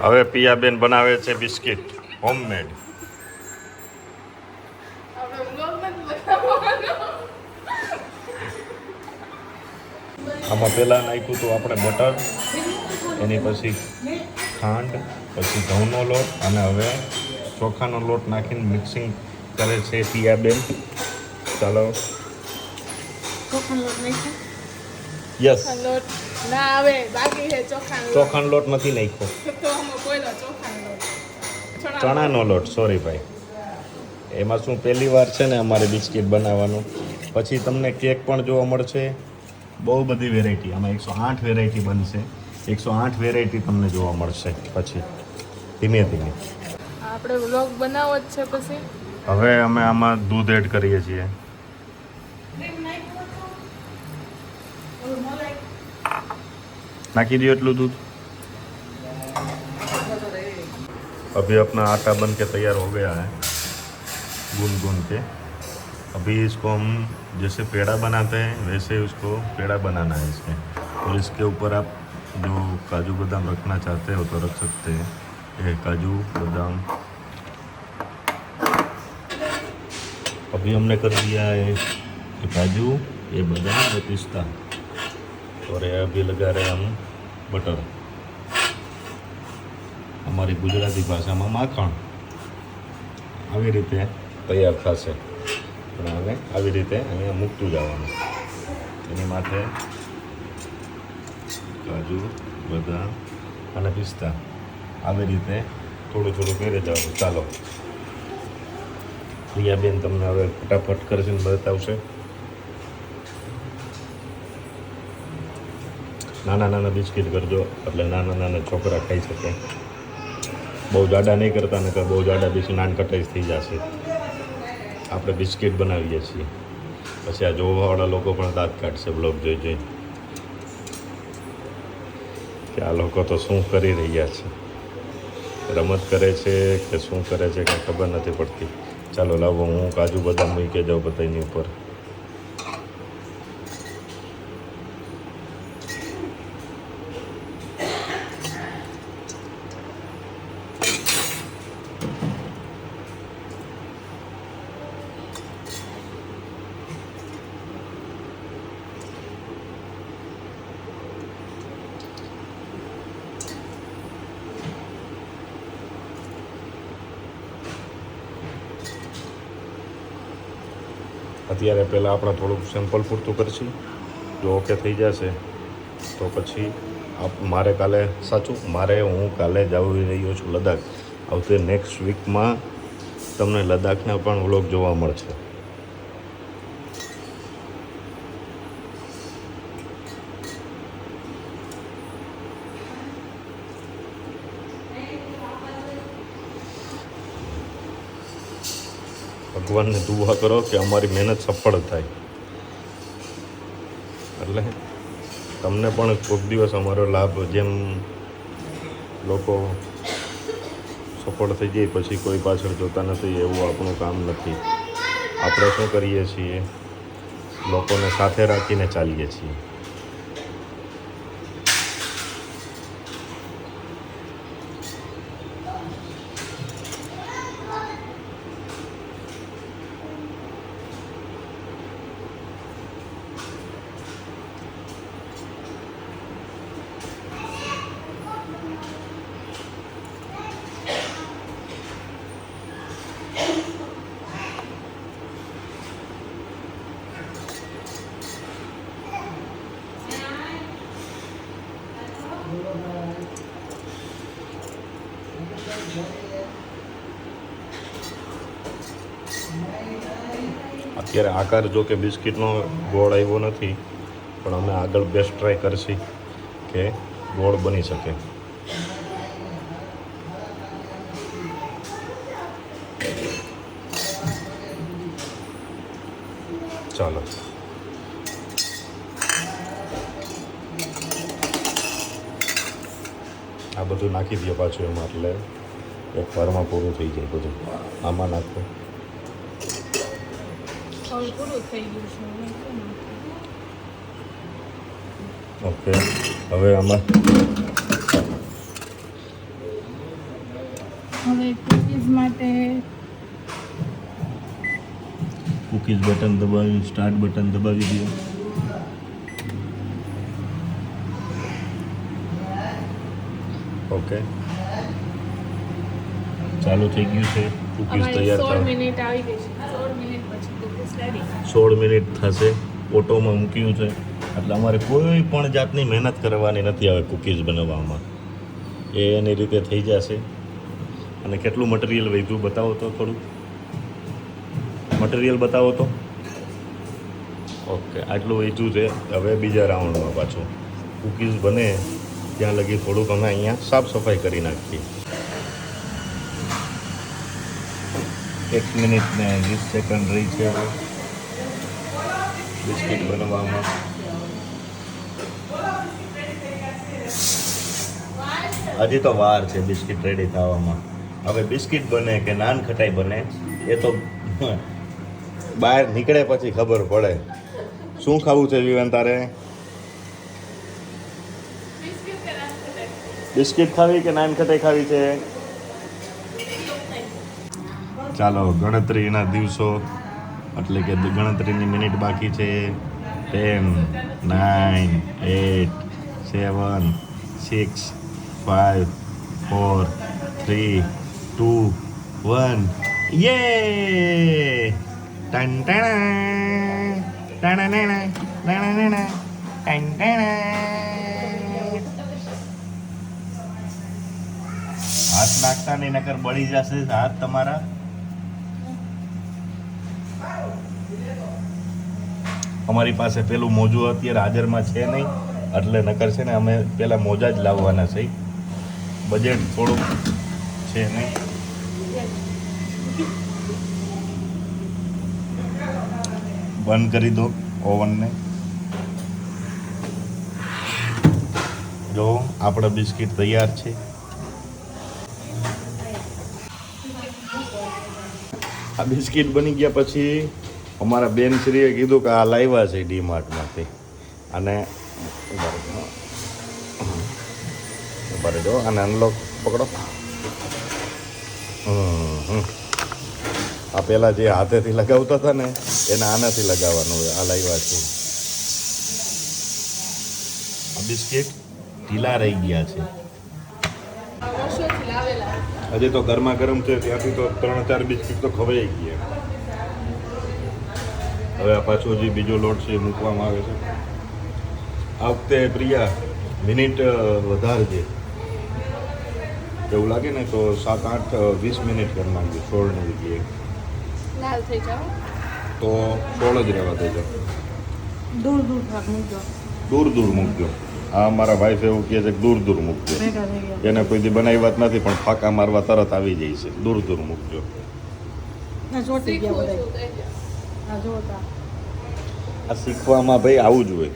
હવે પિયાબેન બનાવે છે બિસ્કિટ હોમમેડ. આમાં પહેલાં નાખ્યું હતું આપણે બટર, એની પછી ખાંડ, પછી ઘઉંનો લોટ અને હવે ચોખાનો લોટ નાખીને મિક્સિંગ કરે છે પિયાબેન. ચાલો. યસ. ચોખાનો લોટ નથી નાખ્યો, ચણાનો લોટ. સોરી ભાઈ, એમાં શું પહેલી વાર છે ને અમારે બિસ્કિટ બનાવવાનું. પછી તમને કેક પણ જોવા મળશે, બહુ બધી વેરાયટી. આમાં 108 વેરાયટી બનશે, 108 વેરાયટી તમને જોવા મળશે. પછી ધીમે ધીમે આપણે વ્લોગ બનાવવો જ છે. પછી હવે અમે આમાં દૂધ એડ કરીએ છીએ. नाकी दियो इतलू दूध. अभी अपना आटा बन के तैयार हो गया है गूंद गूंद के. अभी इसको हम जैसे पेड़ा बनाते हैं वैसे उसको पेड़ा बनाना है इसमें. और इसके ऊपर आप जो काजू बादाम रखना चाहते हो तो रख सकते हैं. ये काजू बादाम अभी हमने कर दिया है. ये काजू, ये बादाम, ये पिस्ता, और ये अभी लगा रहे हम बटर. हमारी गुजराती भाषाમાં માખણ. આવી રીતે તૈયાર થશે. પણ હવે આવી રીતે અહીંયા મૂકતું જવાનું. એની માથે કાજુ, બદામ અને પિસ્તા આવી રીતે થોડું થોડું કરી જવાનું. ચાલો, પ્રિયાબેન તમને હવે ફટાફટ કરીને બતાવશે. નાના નાના બિસ્કિટ કરજો એટલે નાના નાના છોકરા ખાઈ શકે. બહુ જાડા નહીં કરતા, ને બહુ જાડા બિસ્કિટ નાનકટાઈ થઈ જશે. આપણે બિસ્કિટ બનાવીએ છીએ, પછી આ જોવાવાળા લોકો પણ દાંત કાઢશે બ્લોગ જોઈ જોઈ કે આ લોકો તો શું કરી રહ્યા છે, રમત કરે છે કે શું કરે છે કંઈ ખબર નથી પડતી. ચાલો લાવો, હું કાજુ બદામ મૂકી જાઉં બધાની ઉપર. અત્યારે પહેલાં આપણે થોડુંક સેમ્પલ પૂરતું કરશું. જો ઓકે થઈ જશે તો પછી મારે હું કાલે જઈ રહ્યો છું લદ્દાખ. આવતે નેક્સ્ટ વીકમાં તમને લદ્દાખના પણ વ્લોગ જોવા મળશે. ભગવાનને દુઆ કરો કે અમારી મહેનત સફળ થાય, એટલે તમને પણ કોઈક દિવસ અમારો લાભ, જેમ લોકો સફળ થઈ જાય પછી કોઈ પાછળ જોતા નથી, એવું આપણું કામ નથી. આપણે શું કરીએ છીએ, લોકોને સાથે રાખીને ચાલીએ છીએ. અત્યારે આકાર જો કે બિસ્કિટનો ગોળ આવ્યો નથી, પણ અમે આગળ બેસ્ટ ટ્રાય કરશી કે ગોળ બની શકે. ચાલો, આ બધું નાખી દે પાછું એમાં, એટલે એક વારમાં પૂરું થઈ જાય બધું. આમાં નાખો. ઓકે, હવે આમાં હવે કુકીઝ માટે કુકીઝ બટન દબાવી, સ્ટાર્ટ બટન દબાવી દો. ઓકે, ચાલુ થઈ ગયું છે. કુકીઝ અમારી તૈયાર 16 થાય. મિનિટ આવી ગઈ છે. 16 મિનિટ પછી કુકીઝ રેડી. 16 મિનિટ થશે. ઓટોમાં મૂક્યું છે એટલે અમારે કોઈ પણ જાતની મહેનત કરવાની નથી હવે કુકીઝ બનાવવામાં. એ એની રીતે થઈ જશે. અને કેટલું મટીરિયલ વધ્યું બતાવો તો થોડું. મટીરિયલ બતાવો તો. ઓકે, આટલું વધ્યું છે. હવે બીજા રાઉન્ડમાં પાછું કુકીઝ બને ત્યાં લગી થોડુંક અમે અહીંયા સાફ સફાઈ કરી નાખીએ. 1 મિનિટ ને 20 સેકન્ડ રહી છે હવે બિસ્કિટ બનાવવામાં. હજી તો વાર છે બિસ્કિટ રેડી થવામાં. હવે બિસ્કિટ બને કે નાન ખટાઈ બને એ તો બહાર નીકળે પછી ખબર પડે. શું ખાવું છે વિવાન તારે? બિસ્કિટ ખાવી કે નાન ખટાઈ ખાવી છે? ચાલો, ગણતરીના દિવસો એટલે કે ગણતરીની મિનિટ બાકી છે. 10, 9, 8, 7, 6, 5, 4, 3, 2, 1. યે! ટન ટણ ટણ ટણ ટણ ટણ ટણ. હાથ નાખતા નહીં નકર બળી જશે હાથ તમારા. અમારી પાસે પેલું મોજું અત્યારે હાજરમાં છે નહીં એટલે નકર છે ને અમે પેલા મોજા જ લાવવાના છે. બજેટ થોડુંક છે નહીં. બંધ કરી દો ઓવનને. જો આપણા બિસ્કિટ તૈયાર છે. આ બિસ્કિટ બની ગયા પછી અમારા બેનશ્રીએ કીધું કે આ લાવ્યા છે ડીમાર્ટમાંથી. અને ઉભા દો અને અનલોક પકડો. આ પહેલાં જે હાથેથી લગાવતા હતા ને એને આનાથી લગાવવાનું આ લાવ્યા છે. આ બિસ્કિટ ઢીલા રહી ગયા છે. વર્ષોથી લાવેલા. હજી તો ગરમા ગરમ છે ત્યાંથી તો 3-4 બિસ્કિટ તો ખવાઈ ગયા. હવે આ પાછો જે બીજો લોટ છે એ મૂકવામાં આવે છે. આ વખતે પ્રિયા મિનિટ વધારજે. એવું લાગે ને તો 7, 8, 20 મિનિટ કરી નાખજો. 16ની જગ્યાએ લાલ થઈ જાવ તો 16 જ રહેવા દેજો. દૂર દૂર ભાગ મૂકજો. દૂર દૂર મૂકજો. આ મારા વાઈફ એવું કહે છે કે દૂર દૂર મૂકજો. ભેગા થઈ ગયા. એને કોઈ દી બનાવી વાત નથી પણ ફાંકા મારવા તરત આવી જાય છે. દૂર દૂર મૂકજો. ના ચોટી ગયા બધા. આ જોતા. આ શીખવામાં ભાઈ આવું જ હોય.